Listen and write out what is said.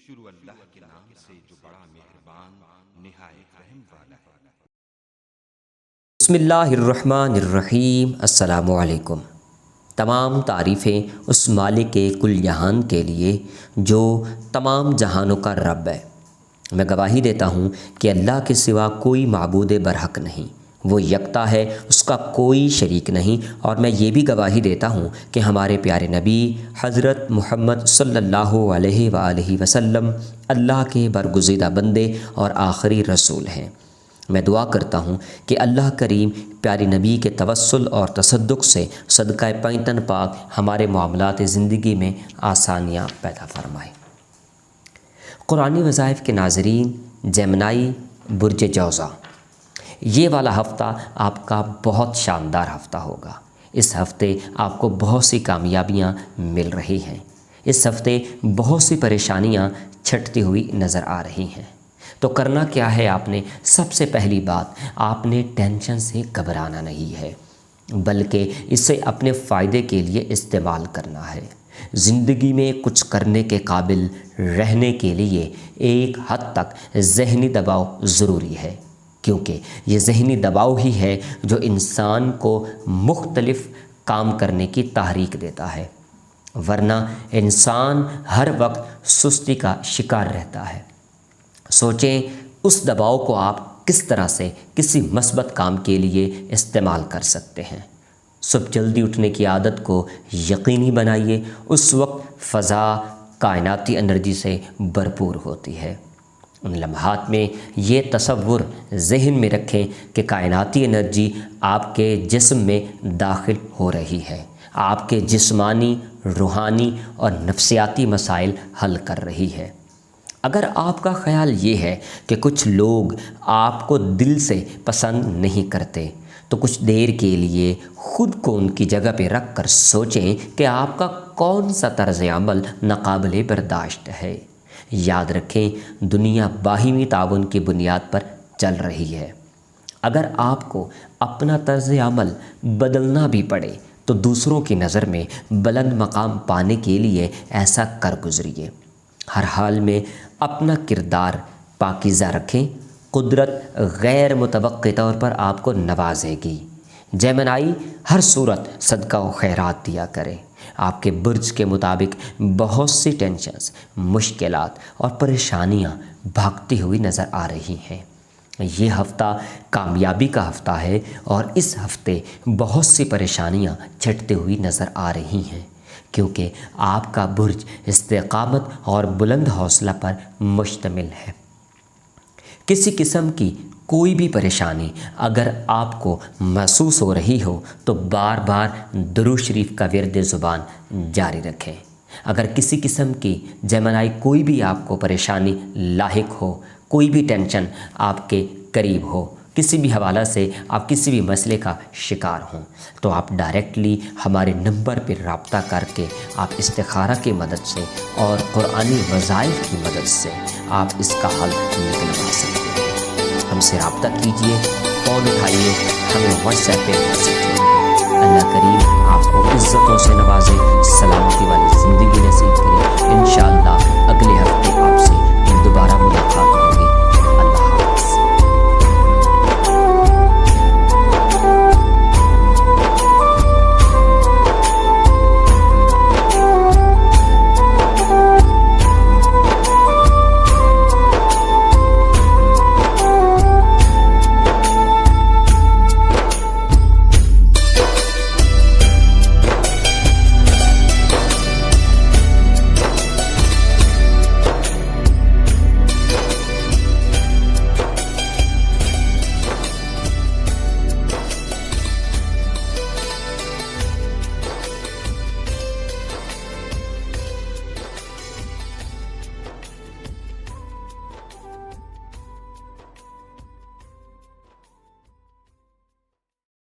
شروع اللہ کے نام سے جو بڑا مہربان نہایت رحم والا ہے۔ بسم اللہ الرحمن الرحیم۔ السلام علیکم۔ تمام تعریفیں اس مالک کل جہان کے لیے جو تمام جہانوں کا رب ہے۔ میں گواہی دیتا ہوں کہ اللہ کے سوا کوئی معبود برحق نہیں، وہ یکتا ہے، اس کا کوئی شریک نہیں، اور میں یہ بھی گواہی دیتا ہوں کہ ہمارے پیارے نبی حضرت محمد صلی اللہ علیہ وآلہ وسلم اللہ کے برگزیدہ بندے اور آخری رسول ہیں۔ میں دعا کرتا ہوں کہ اللہ کریم پیارے نبی کے توسل اور تصدق سے صدقہ پیتن پاک ہمارے معاملات زندگی میں آسانیاں پیدا فرمائے۔ قرآنی وظائف کے ناظرین، جیمنائی برج جوزہ، یہ والا ہفتہ آپ کا بہت شاندار ہفتہ ہوگا۔ اس ہفتے آپ کو بہت سی کامیابیاں مل رہی ہیں۔ اس ہفتے بہت سی پریشانیاں چھٹتی ہوئی نظر آ رہی ہیں۔ تو کرنا کیا ہے آپ نے؟ سب سے پہلی بات، آپ نے ٹینشن سے گھبرانا نہیں ہے، بلکہ اسے اپنے فائدے کے لیے استعمال کرنا ہے۔ زندگی میں کچھ کرنے کے قابل رہنے کے لیے ایک حد تک ذہنی دباؤ ضروری ہے، کیونکہ یہ ذہنی دباؤ ہی ہے جو انسان کو مختلف کام کرنے کی تحریک دیتا ہے، ورنہ انسان ہر وقت سستی کا شکار رہتا ہے۔ سوچیں اس دباؤ کو آپ کس طرح سے کسی مثبت کام کے لیے استعمال کر سکتے ہیں۔ صبح جلدی اٹھنے کی عادت کو یقینی بنائیے۔ اس وقت فضا کائناتی انرجی سے بھرپور ہوتی ہے۔ ان لمحات میں یہ تصور ذہن میں رکھیں کہ کائناتی انرجی آپ کے جسم میں داخل ہو رہی ہے، آپ کے جسمانی، روحانی اور نفسیاتی مسائل حل کر رہی ہے۔ اگر آپ کا خیال یہ ہے کہ کچھ لوگ آپ کو دل سے پسند نہیں کرتے، تو کچھ دیر کے لیے خود کو ان کی جگہ پہ رکھ کر سوچیں کہ آپ کا کون سا طرز عمل ناقابل برداشت ہے۔ یاد رکھیں، دنیا باہمی تعاون کی بنیاد پر چل رہی ہے۔ اگر آپ کو اپنا طرز عمل بدلنا بھی پڑے تو دوسروں کی نظر میں بلند مقام پانے کے لیے ایسا کر گزریے۔ ہر حال میں اپنا کردار پاکیزہ رکھیں، قدرت غیر متوقع طور پر آپ کو نوازے گی۔ جیمنائی ہر صورت صدقہ و خیرات دیا کریں۔ آپ کے برج کے مطابق بہت سی ٹینشنز، مشکلات اور پریشانیاں بھاگتی ہوئی نظر آ رہی ہیں۔ یہ ہفتہ کامیابی کا ہفتہ ہے، اور اس ہفتے بہت سی پریشانیاں چھٹتی ہوئی نظر آ رہی ہیں، کیونکہ آپ کا برج استقامت اور بلند حوصلہ پر مشتمل ہے۔ کسی قسم کی کوئی بھی پریشانی اگر آپ کو محسوس ہو رہی ہو تو بار بار درود شریف کا ورد زبان جاری رکھیں۔ اگر کسی قسم کی جیمنائی کوئی بھی آپ کو پریشانی لاحق ہو، کوئی بھی ٹینشن آپ کے قریب ہو، کسی بھی حوالہ سے آپ کسی بھی مسئلے کا شکار ہوں، تو آپ ڈائریکٹلی ہمارے نمبر پر رابطہ کر کے آپ استخارہ کی مدد سے اور قرآنی وظائف کی مدد سے آپ اس کا حل نکلوا سکتے ہیں۔ ہم سے رابطہ کیجئے، فون اٹھائیے، ہمیں واٹس ایپ پہ میسج